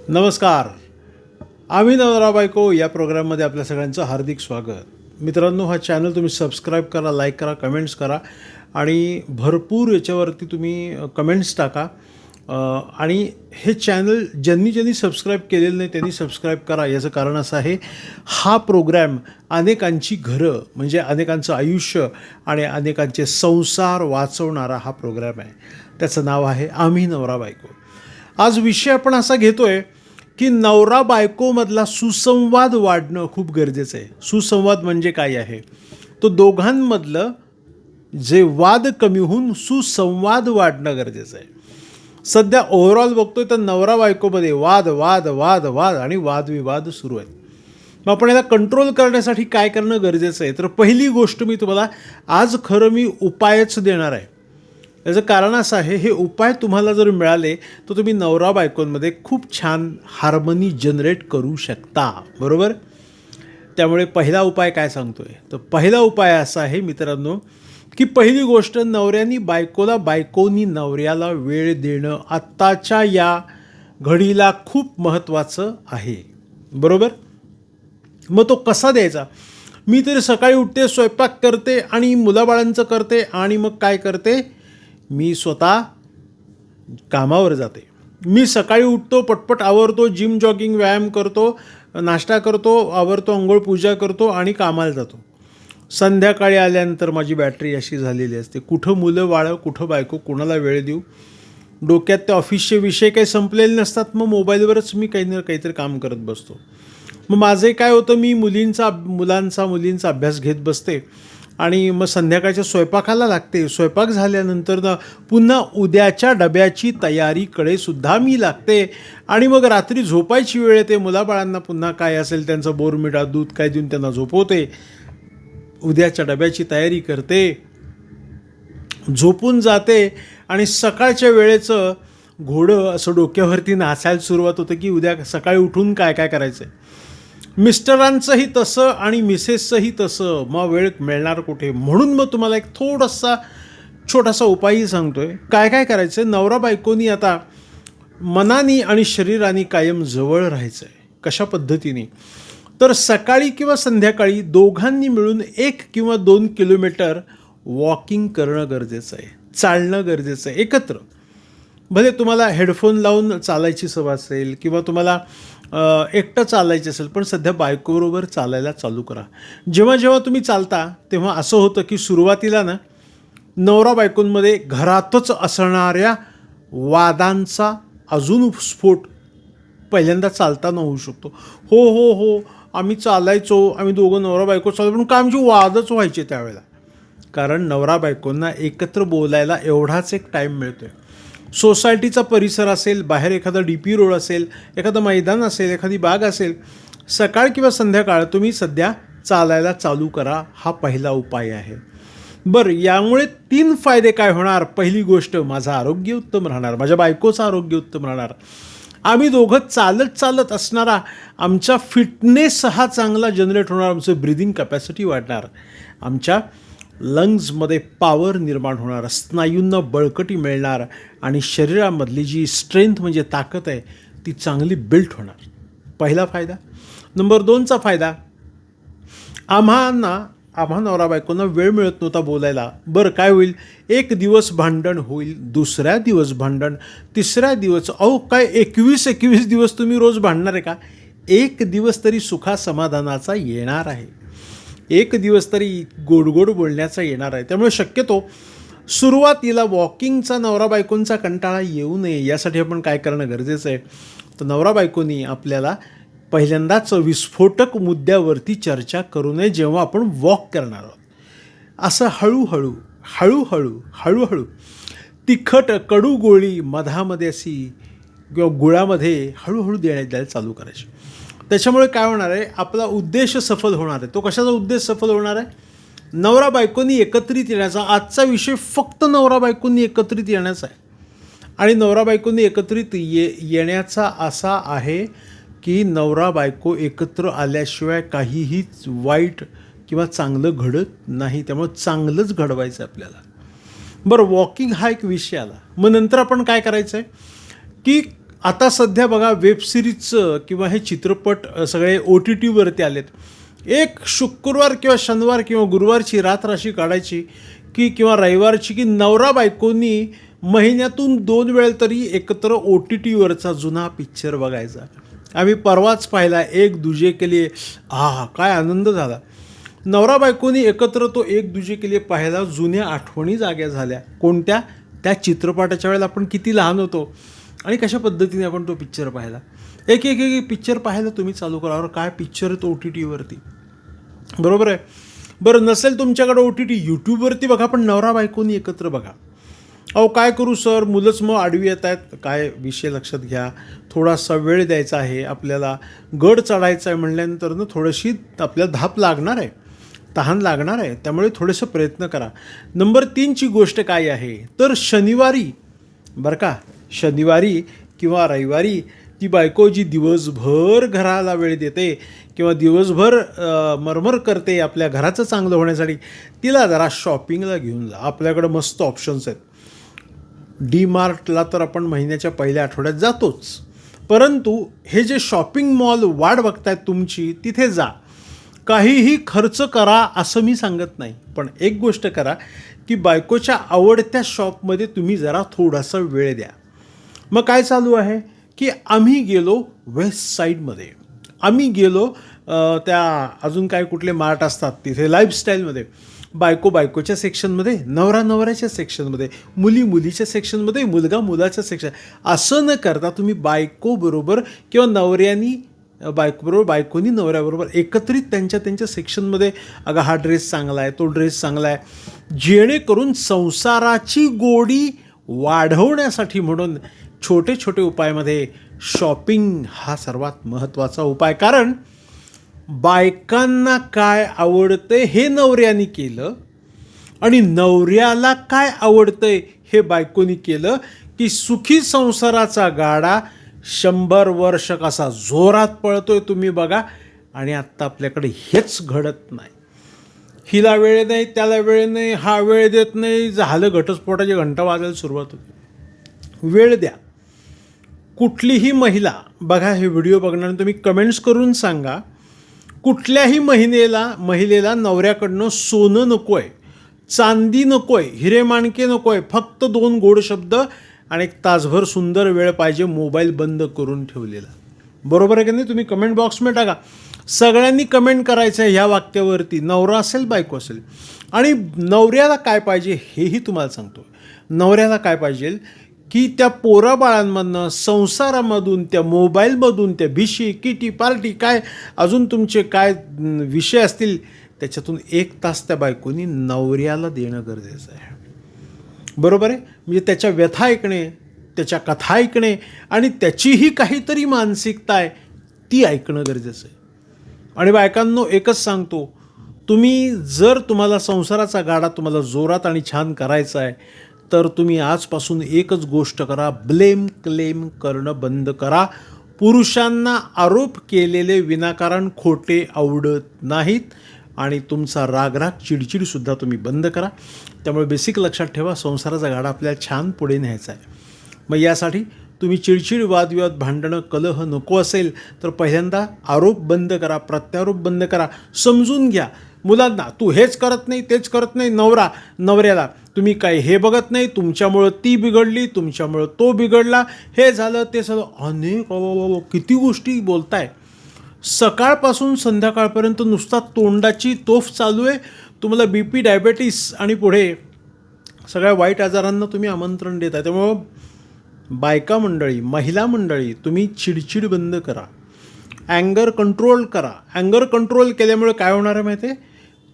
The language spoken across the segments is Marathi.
नमस्कार. आम्ही नवरा बायको या प्रोग्राममध्ये आपल्या सगळ्यांचं हार्दिक स्वागत. मित्रांनो, हा चॅनल तुम्ही सबस्क्राईब करा, लाईक करा, कमेंट्स करा आणि भरपूर याच्यावरती तुम्ही कमेंट्स टाका. आणि हे चॅनल ज्यांनी सबस्क्राईब केलेलं नाही त्यांनी सबस्क्राईब करा. याचं कारण असं आहे, हा प्रोग्रॅम अनेकांची घरं म्हणजे अनेकांचं आयुष्य आणि अनेकांचे संसार वाचवणारा हा प्रोग्रॅम आहे. त्याचं नाव आहे आम्ही नवरा बायको. आज विषय आपण असा घेतोय की नवरा बायकोमधला सुसंवाद वाढणं खूप गरजेचं आहे. सुसंवाद म्हणजे काय आहे? तो दोघांमधलं जे वाद कमी होऊन सुसंवाद वाढणं गरजेचं आहे. सध्या ओव्हरऑल बघतोय तर नवरा बायकोमध्ये वाद वाद वाद वाद आणि वादविवाद सुरू आहेत. मग आपण याला कंट्रोल करण्यासाठी काय करणं गरजेचं आहे? तर पहिली गोष्ट मी तुम्हाला आज खरं मी उपायच देणार आहे. याचं कारण असं आहे, हे उपाय तुम्हाला जर मिळाले तर तुम्ही नवरा बायकोंमध्ये खूप छान हार्मनी जनरेट करू शकता, बरोबर? त्यामुळे पहिला उपाय काय सांगतोय? तर पहिला उपाय असा आहे मित्रांनो, की पहिली गोष्ट, नवऱ्यानी बायकोला, बायकोनी नवऱ्याला वेळ देणं आत्ताच्या या घडीला खूप महत्त्वाचं आहे, बरोबर? मग तो कसा द्यायचा? मी तरी सकाळी उठते, स्वयंपाक करते आणि मुलाबाळांचं करते आणि मग काय करते, मी स्वतः कामावर जाते. मी सकाळी उठतो, पटपट आवरतो, जिम जॉगिंग व्यायाम करतो, नाश्ता करतो, आवरतो, अंघोळ पूजा करतो आणि कामाला जातो. संध्याकाळी आल्यानंतर माझी बॅटरी अशी झालेली असते, कुठं मुलं बाळं, कुठं बायको, कुणाला वेळ देऊ? डोक्यात ते ऑफिसचे विषय काही संपलेले नसतात. मग मोबाईलवरच मी काही ना काहीतरी काम करत बसतो. मग माझे काय होतं, मी मुलींचा अभ्यास घेत बसते आणि मग संध्याकाळच्या स्वयंपाकाला लागते. स्वयंपाक झाल्यानंतर ना पुन्हा उद्याच्या डब्याची तयारीकडे सुद्धा मी लागते आणि मग रात्री झोपायची वेळ येते. मुलाबाळांना पुन्हा काय असेल त्यांचं बोरमिटा, दूध काय देऊन त्यांना झोपवते, उद्याच्या डब्याची तयारी करते, झोपून जाते आणि सकाळच्या वेळेचं घोडं असं डोक्यावरती नाचायला सुरुवात होतं की उद्या सकाळी उठून काय काय करायचं आहे. मिस्टरांचंही तसं आणि मिसेसचंही तसं. मग वेळ मिळणार कुठे? म्हणून मग तुम्हाला एक छोटासा उपायही सांगतोय. काय काय करायचं आहे? नवरा बायकोनी आता मनानी आणि शरीराने कायम जवळ राहायचं आहे. कशा पद्धतीने? तर सकाळी किंवा संध्याकाळी दोघांनी मिळून 1 किंवा 2 किलोमीटर वॉकिंग करणं गरजेचं आहे, चालणं गरजेचं आहे एकत्र. भले तुम्हाला हेडफोन लावून चालायची सवय असेल किंवा तुम्हाला एकटं चालायचं असेल, पण सध्या बायकोबरोबर चालायला चालू करा. जेव्हा जेव्हा तुम्ही चालता तेव्हा असं होतं की सुरुवातीला ना नवरा बायकोंमध्ये घरातच असणाऱ्या वादांचा अजून स्फोट पहिल्यांदा चालताना होऊ शकतो. हो हो हो, आम्ही चालायचो, आम्ही दोघं नवरा बायको चालतो, पण काय आमचे वादच व्हायचे त्यावेळेला. कारण नवरा बायकोंना एकत्र बोलायला एवढाच एक टाईम मिळतो आहे. सोसायटीचा परिसर असेल, बाहेर एखादा DP रोड असेल, एखादं मैदान असेल, एखादी बाग असेल, सकाळ किंवा संध्याकाळ तुम्ही सध्या चालायला चालू करा. हा पहिला उपाय आहे. बरं, यामुळे 3 फायदे काय होणार? पहिली गोष्ट, माझं आरोग्य उत्तम राहणार, माझ्या बायकोचं आरोग्य उत्तम राहणार. आम्ही दोघं चालत असणारा आमचा फिटनेस हा चांगला जनरेट होणार, आमचं ब्रिदिंग कॅपॅसिटी वाढणार, आमच्या लंग्समध्ये पॉवर निर्माण होणार, स्नायूंना बळकटी मिळणार आणि शरीरामधली जी स्ट्रेंथ म्हणजे ताकद आहे ती चांगली बिल्ट होणार. पहिला फायदा. नंबर 2चा फायदा, आम्हा नवरा बायकोंना वेळ मिळत नव्हता बोलायला. बरं, काय होईल? 1 दिवस भांडण होईल, दुसऱ्या दिवस भांडण, तिसऱ्या दिवस. अहो काय 21 दिवस तुम्ही रोज भांडणार आहे का? 1 दिवस तरी सुखासमाधानाचा येणार आहे, 1 दिवस तरी गोड बोलण्याचा येणार आहे. त्यामुळे शक्यतो सुरुवातीला वॉकिंगचा नवरा बायकोंचा कंटाळा येऊ नये यासाठी आपण काय करणं गरजेचं आहे? तर नवरा बायकोनी आपल्याला पहिल्यांदाच विस्फोटक मुद्द्यावरती चर्चा करू नये जेव्हा आपण वॉक करणार आहोत. असं हळूहळू तिखट कडू गोळी मधामध्ये अशी किंवा गुळामध्ये हळूहळू द्यायला चालू करायची. त्याच्यामुळे काय होणार आहे? आपला उद्देश सफल होणार आहे. तो कशाचा उद्देश सफल होणार आहे? नवरा बायकोनी एकत्रित येण्याचा. आजचा विषय फक्त नवरा बायकोनी एकत्रित येण्याचा आहे आणि नवरा बायकोनी एकत्रित येण्याचा असा आहे की नवरा बायको एकत्र आल्याशिवाय काहीही वाईट किंवा चांगलं घडत नाही. त्यामुळे चांगलंच घडवायचं आहे आपल्याला. बरं, वॉकिंग हा एक विषय आला. मग नंतर आपण काय करायचं आहे की आता सध्या बघा वेबसिरीजचं किंवा हे चित्रपट सगळे OTTवरती आलेत. एक शुक्रवार किंवा शनिवार किंवा गुरुवारची रात्र अशी काढायची की किंवा रविवारची की नवरा बायकोनी महिन्यातून 2 वेळ तरी एकत्र OTTवरचा जुना पिक्चर बघायचा. आम्ही परवाच पाहिला एक दुजे के लिए. काय आनंद झाला. नवरा बायकोनी एकत्र तो एक दुजे के लिए पाहायला. जुन्या आठवणी जाग्या झाल्या. कोणत्या? त्या चित्रपटाच्या वेळेला आपण किती लहान होतो आणि कशा पद्धतीने आपण तो पिक्चर पाहिला. एक एक एक पिक्चर पाहायला तुम्ही चालू करा. काय पिक्चर आहेत OTTवरती, बरोबर आहे. बरं, नसेल तुमच्याकडे OTT, यूट्यूबवरती बघा, पण नवरा बायकोनी एकत्र बघा. अहो काय करू सर, मुलंच मग आडवी येत आहेत. काय विषय लक्षात घ्या. थोडासा वेळ द्यायचा आहे आपल्याला. गड चढायचा आहे म्हणल्यानंतर थोडीशी आपल्याला धाप लागणार आहे, तहान लागणार आहे. त्यामुळे थोडंसं प्रयत्न करा. नंबर 3ची गोष्ट काय आहे तर शनिवारी, बरं का, शनिवारी किंवा रविवारी ती बायको जी दिवसभर घराला वेळ देते किंवा दिवसभर मरमर करते आपल्या घराचं चांगलं होण्यासाठी, तिला जरा शॉपिंगला घेऊन जा. आपल्याकडं मस्त ऑप्शन्स आहेत. DMartला तर आपण महिन्याच्या पहिल्या आठवड्यात जातोच, परंतु हे जे शॉपिंग मॉल वाट बघतायत तुमची, तिथे जा. काहीही खर्च करा असं मी सांगत नाही, पण एक गोष्ट करा की बायकोच्या आवडत्या शॉपमध्ये तुम्ही जरा थोडासा वेळ द्या. मग काय चालू आहे की आम्ही गेलो वेस्ट साईडमध्ये, आम्ही गेलो त्या अजून काय कुठले मार्ट असतात तिथे लाईफस्टाईलमध्ये, बायको बायकोच्या सेक्शनमध्ये, नवरा नवऱ्याच्या सेक्शनमध्ये, मुली मुलीच्या सेक्शनमध्ये, मुलगा मुलाच्या सेक्शन. असं न करता तुम्ही बायकोबरोबर किंवा नवऱ्यानी बायकोबरोबर, बायकोनी नवऱ्याबरोबर एकत्रित त्यांच्या सेक्शनमध्ये, अगं हा ड्रेस चांगला आहे, तो ड्रेस चांगला आहे, जेणेकरून संसाराची गोडी वाढवण्यासाठी म्हणून छोटे छोटे उपायामध्ये शॉपिंग हा सर्वात महत्त्वाचा उपाय. कारण बायकांना काय आवडतंय हे नवऱ्याने केलं आणि नवऱ्याला काय आवडतंय हे बायकोनी केलं की सुखी संसाराचा गाडा 100 वर्ष कसा जोरात पळतोय तुम्ही बघा. आणि आत्ता आपल्याकडे हेच घडत नाही. हिला वेळ नाही, त्याला वेळ नाही, हा वेळ देत नाही, झालं घटस्फोटाची घंटा वाजायला सुरुवात होती. वेळ द्या. कुठलीही महिला बघा, हे व्हिडिओ बघणार तुम्ही कमेंट्स करून सांगा, कुठल्याही महिलेला नवऱ्याकडनं सोनं नको आहे, चांदी नको आहे, हिरेमाणके नको आहे, फक्त 2 गोड शब्द आणि 1 तासभर सुंदर वेळ पाहिजे मोबाईल बंद करून ठेवलेला. बरोबर आहे की नाही? तुम्ही कमेंट बॉक्समध्ये टाका. सगळ्यांनी कमेंट करायचं आहे ह्या वाक्यावरती, नवरा असेल बायको असेल. आणि नवऱ्याला काय पाहिजे हेही तुम्हाला सांगतो. नवऱ्याला काय पाहिजे की त्या पोराबाळांमधनं, संसारामधून, त्या मोबाईलमधून, त्या भिशी किटी पार्टी काय अजून तुमचे काय विषय असतील त्याच्यातून 1 तास त्या बायकोनी नवऱ्याला देणं गरजेचं आहे. बरोबर आहे? म्हणजे त्याच्या व्यथा ऐकणे, त्याच्या कथा ऐकणे आणि त्याचीही काहीतरी मानसिकता आहे ती ऐकणं गरजेचं आहे. आणि बायकांनो एकच सांगतो, तुम्ही जर तुम्हाला संसाराचा गाडा तुम्हाला जोरात आणि छान करायचा आहे तर तुम्ही आजपासून एकच गोष्ट करा, ब्लेम क्लेम करणं बंद करा. पुरुषांना आरोप केलेले विनाकारण खोटे आवडत नाहीत आणि तुमचा रागराग चिडचिडसुद्धा तुम्ही बंद करा. त्यामुळे बेसिक लक्षात ठेवा, संसाराचा गाडा आपल्याला छान पुढे न्यायचा आहे. मग यासाठी तुम्ही चिडचिड, वादविवाद, भांडणं, कलह नको असेल तर पहिल्यांदा आरोप बंद करा, प्रत्यारोप बंद करा. समजून घ्या मुलांना, तू हेच करत नाही, तेच करत नाही. नवऱ्याला तुम्ही काय हे बघत नाही, तुमच्यामुळं ती बिघडली, तुमच्यामुळं तो बिघडला, हे झालं ते झालं, अनेक किती गोष्टी बोलताय. सकाळपासून संध्याकाळपर्यंत नुसता तोंडाची तोफ चालू आहे. तुम्हाला BP, डायबेटीस आणि पुढे सगळ्या वाईट आजारांना तुम्ही आमंत्रण देत आहे. त्यामुळं बायका मंडळी, महिला मंडळी, तुम्ही चिडचिड बंद करा, ॲंगर कंट्रोल करा. ॲंगर कंट्रोल केल्यामुळे काय होणार आहे माहिती आहे?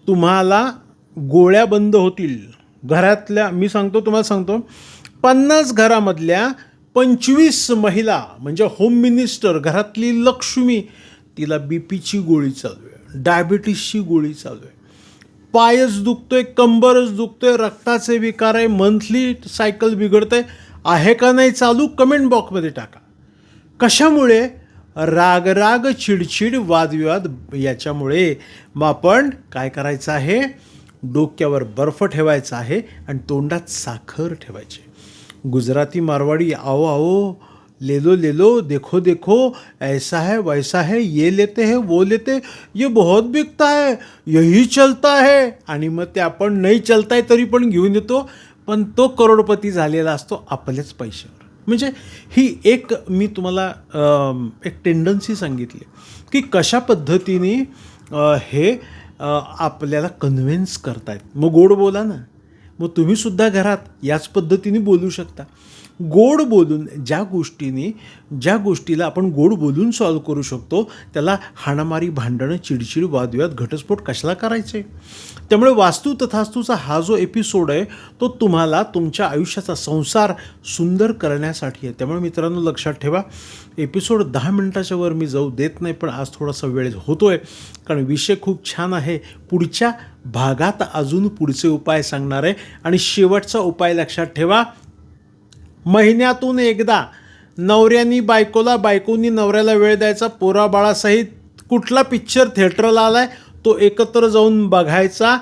तुम्हाला गोळ्या बंद होतील घरातल्या. मी तुम्हाला सांगतो 50 घरामधल्या 25 महिला म्हणजे होम मिनिस्टर, घरातली लक्ष्मी, तिला BPची गोळी चालू आहे, डायबिटीसची गोळी चालू आहे, पायच दुखतोय, कंबरच दुखतोय, रक्ताचे विकार आहे, मंथली सायकल बिघडतंय. आहे का नाही चालू? कमेंट बॉक्समध्ये टाका. कशामुळे? रागराग, चिडचिड, वादविवाद याच्यामुळे. मग आपण काय करायचं आहे? डोक्यावर बर्फ ठेवायचा आहे आणि तोंडात साखर ठेवायची. गुजराती, मारवाडी, आओ ले लो देखो देखो ऐसा है वैसा है, ये लेते हैं वो लेते, ये बहुत बिकता है, यही चलता है. आणि मग ते आपण नाही चलताय तरी पण घेऊन येतो, पण तो करोडपती झालेला असतो आपल्याच पैशावर. म्हणजे ही एक मी तुम्हाला एक टेंडन्सी सांगितली की कशा पद्धतीने हे आपल्याला कन्व्हिन्स करतायत. मग गोड बोला ना. मग तुम्हीसुद्धा घरात याच पद्धतीने बोलू शकता. गोड बोलून ज्या गोष्टीला आपण गोड बोलून सॉल्व करू शकतो त्याला हाणामारी, भांडणं, चिडचिड, वादविवाद, घटस्फोट कशाला करायचे. त्यामुळे वास्तू तथास्तूचा हा जो एपिसोड आहे तो तुम्हाला तुमच्या आयुष्याचा संसार सुंदर करण्यासाठी आहे. त्यामुळे मित्रांनो लक्षात ठेवा, एपिसोड 10 मिनिटाच्या वर मी जाऊ देत नाही, पण आज थोडासा वेळ होतोय कारण विषय खूप छान आहे. पुढच्या भागात अजून पुढचे उपाय सांगणार आहे. आणि शेवटचा उपाय लक्षात ठेवा, महिन्यातून एकदा नवऱ्यानी बायकोला, बायकोनी नवऱ्याला वेळ द्यायचा. पोराबाळासहित कुठला पिक्चर थिएटरला आलाय तो एकत्र जाऊन बघायचा.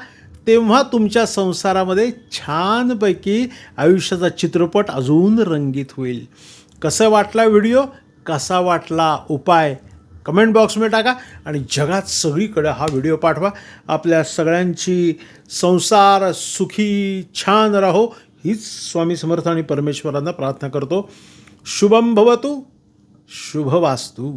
तेव्हा तुमच्या संसारामध्ये छानपैकी आयुष्याचा चित्रपट अजून रंगीत होईल. कसा वाटला व्हिडिओ, कसा वाटला उपाय, कमेंट बॉक्समध्ये टाका आणि जगात सगळीकडे हा व्हिडिओ पाठवा. आपल्या सगळ्यांची संसार सुखी छान राहो हीच स्वामी समर्थ आणि परमेश्वरांना प्रार्थना करतो. शुभम भवतु, शुभवास्तु.